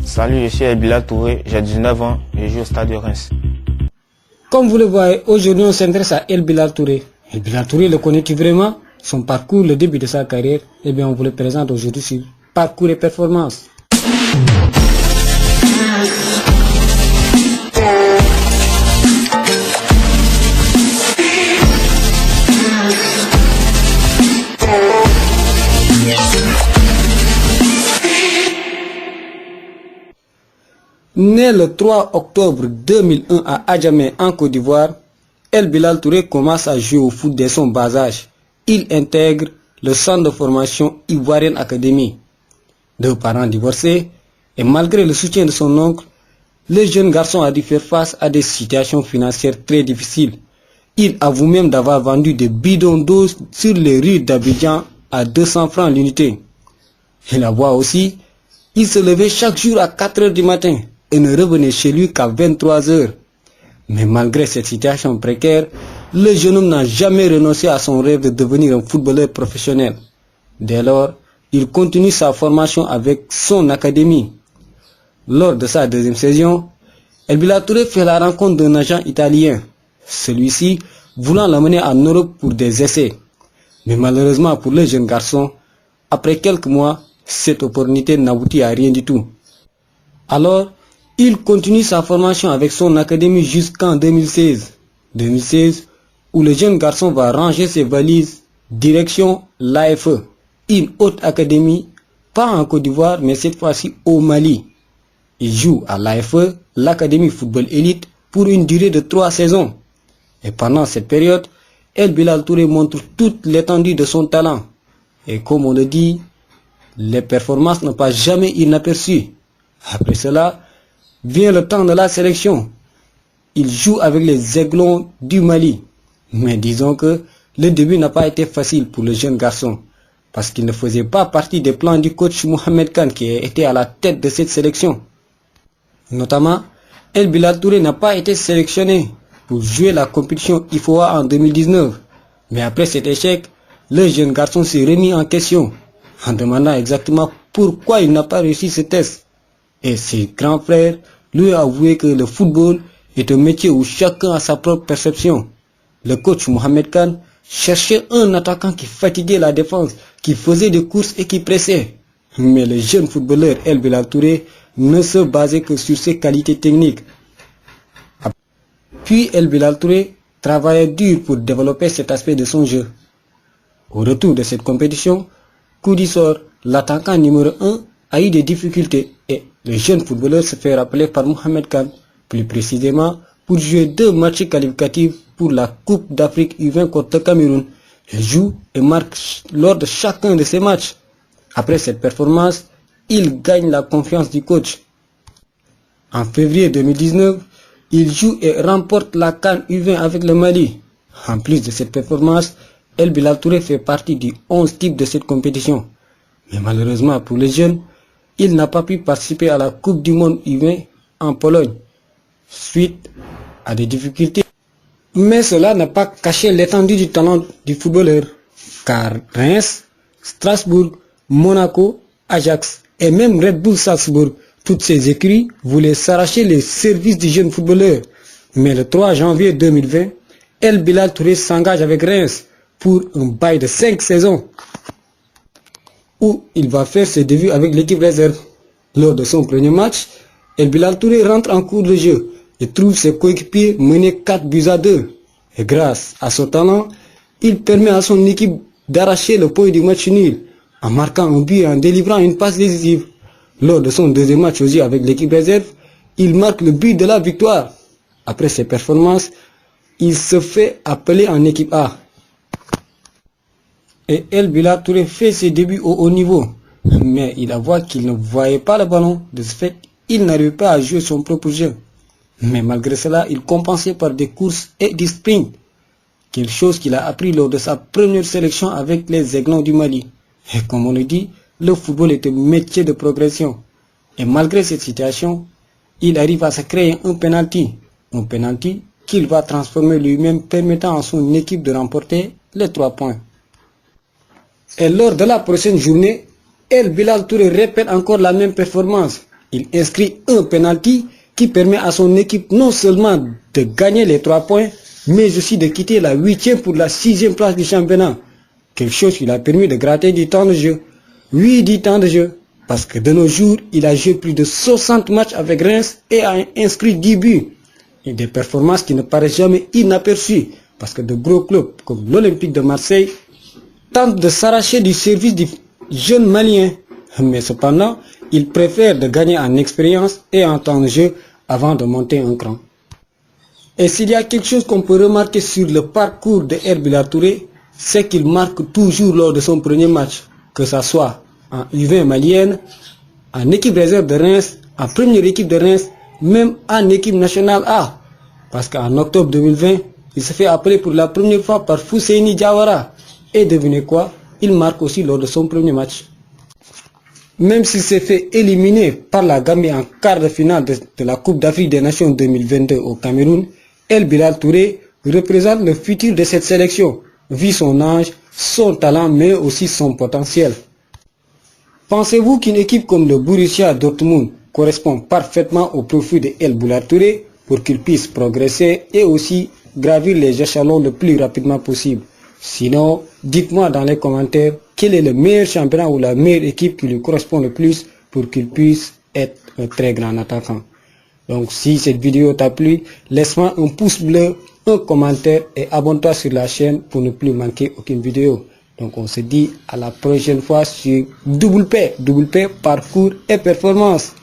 Salut, je suis El Bilal Touré, j'ai 19 ans et je joue au Stade de Reims. Comme vous le voyez, aujourd'hui on s'intéresse à El Bilal Touré. El Bilal Touré, le connais-tu vraiment? Son parcours, le début de sa carrière, eh bien on vous le présente aujourd'hui sur Parcours et Performance. Né le 3 octobre 2001 à Adjamé en Côte d'Ivoire, El Bilal Touré commence à jouer au foot dès son bas âge. Il intègre le centre de formation Ivoirienne Academy. De parents divorcés et malgré le soutien de son oncle, le jeune garçon a dû faire face à des situations financières très difficiles. Il avoue même d'avoir vendu des bidons d'eau sur les rues d'Abidjan à 200 francs l'unité. Il avoue aussi, il se levait chaque jour à 4 heures du matin et ne revenait chez lui qu'à 23 heures. Mais malgré cette situation précaire, le jeune homme n'a jamais renoncé à son rêve de devenir un footballeur professionnel. Dès lors, il continue sa formation avec son académie. Lors de sa deuxième saison, El Bilal Touré fait la rencontre d'un agent italien. Celui-ci voulant l'amener en Europe pour des essais. Mais malheureusement pour le jeune garçon, après quelques mois, cette opportunité n'aboutit à rien du tout. Alors, il continue sa formation avec son académie jusqu'en 2016. 2016, où le jeune garçon va ranger ses valises direction l'AFE, une haute académie, pas en Côte d'Ivoire, mais cette fois-ci au Mali. Il joue à l'AFE, l'Académie Football Elite, pour une durée de 3 saisons. Et pendant cette période, El Bilal Touré montre toute l'étendue de son talent. Et comme on le dit, les performances ne passent jamais inaperçues. Après cela, vient le temps de la sélection. Il joue avec les Aiglons du Mali. Mais disons que le début n'a pas été facile pour le jeune garçon, parce qu'il ne faisait pas partie des plans du coach Mohamed Khan qui était à la tête de cette sélection. Notamment, El Bilal Touré n'a pas été sélectionné pour jouer la compétition IFOA en 2019. Mais après cet échec, le jeune garçon s'est remis en question, en demandant exactement pourquoi il n'a pas réussi ce test. Et ses grands frères lui ont avoué que le football est un métier où chacun a sa propre perception. Le coach Mohamed Khan cherchait un attaquant qui fatiguait la défense, qui faisait des courses et qui pressait. Mais le jeune footballeur El Bilal Touré ne se basait que sur ses qualités techniques. Puis El Bilal Touré travaillait dur pour développer cet aspect de son jeu. Au retour de cette compétition, coup du sort, l'attaquant numéro 1 a eu des difficultés et le jeune footballeur se fait rappeler par Mohamed Khan, plus précisément pour jouer 2 matchs qualificatifs pour la Coupe d'Afrique U20 contre le Cameroun. Il joue et marque lors de chacun de ces matchs. Après cette performance, il gagne la confiance du coach. En février 2019, il joue et remporte la CAN U20 avec le Mali. En plus de cette performance, El Bilal Touré fait partie du 11 type de cette compétition. Mais malheureusement pour les jeunes, il n'a pas pu participer à la Coupe du Monde U20 en Pologne, suite à des difficultés. Mais cela n'a pas caché l'étendue du talent du footballeur, car Reims, Strasbourg, Monaco, Ajax et même Red Bull Salzbourg, toutes ces écuries voulaient s'arracher les services du jeune footballeur. Mais le 3 janvier 2020, El Bilal Touré s'engage avec Reims pour un bail de 5 saisons, où il va faire ses débuts avec l'équipe réserve. Lors de son premier match, El Bilal Touré rentre en cours de jeu et trouve ses coéquipiers menés 4-2. Et grâce à son talent, il permet à son équipe d'arracher le point du match nul, en marquant un but et en délivrant une passe décisive. Lors de son deuxième match aussi avec l'équipe réserve, il marque le but de la victoire. Après ses performances, il se fait appeler en équipe A. Et El Bilal Touré fait ses débuts au haut niveau. Mais il avoue qu'il ne voyait pas le ballon. De ce fait, il n'arrivait pas à jouer son propre jeu. Mais malgré cela, il compensait par des courses et des sprints. Quelque chose qu'il a appris lors de sa première sélection avec les Aiglons du Mali. Et comme on le dit, le football est un métier de progression. Et malgré cette situation, il arrive à se créer un penalty. Un penalty qu'il va transformer lui-même, permettant à son équipe de remporter les 3 points. Et lors de la prochaine journée, El Bilal Touré répète encore la même performance. Il inscrit un penalty qui permet à son équipe non seulement de gagner les 3 points, mais aussi de quitter la 8e pour la 6e place du championnat. Quelque chose qui lui a permis de gratter du temps de jeu. Oui, du temps de jeu. Parce que de nos jours, il a joué plus de 60 matchs avec Reims et a inscrit 10 buts. Et des performances qui ne paraissent jamais inaperçues. Parce que de gros clubs comme l'Olympique de Marseille tentent de s'arracher du service du jeune Malien. Mais cependant, il préfère de gagner en expérience et en temps de jeu avant de monter un cran. Et s'il y a quelque chose qu'on peut remarquer sur le parcours de El Bilal Touré, c'est qu'il marque toujours lors de son premier match, que ce soit en U20 malienne, en équipe réserve de Reims, en première équipe de Reims, même en équipe nationale A. Parce qu'en octobre 2020, il se fait appeler pour la première fois par Fousseini Diawara. Et devinez quoi? Il marque aussi lors de son premier match. Même s'il s'est fait éliminer par la Gambie en quart de finale de la Coupe d'Afrique des Nations 2022 au Cameroun, El Bilal Touré représente le futur de cette sélection, vu son âge, son talent, mais aussi son potentiel. Pensez-vous qu'une équipe comme le Borussia Dortmund correspond parfaitement au profil de El Bilal Touré pour qu'il puisse progresser et aussi gravir les échelons le plus rapidement possible? Sinon, dites-moi dans les commentaires quel est le meilleur championnat ou la meilleure équipe qui lui correspond le plus pour qu'il puisse être un très grand attaquant. Donc si cette vidéo t'a plu, laisse-moi un pouce bleu, un commentaire et abonne-toi sur la chaîne pour ne plus manquer aucune vidéo. Donc on se dit à la prochaine fois sur Double P, parcours et performance.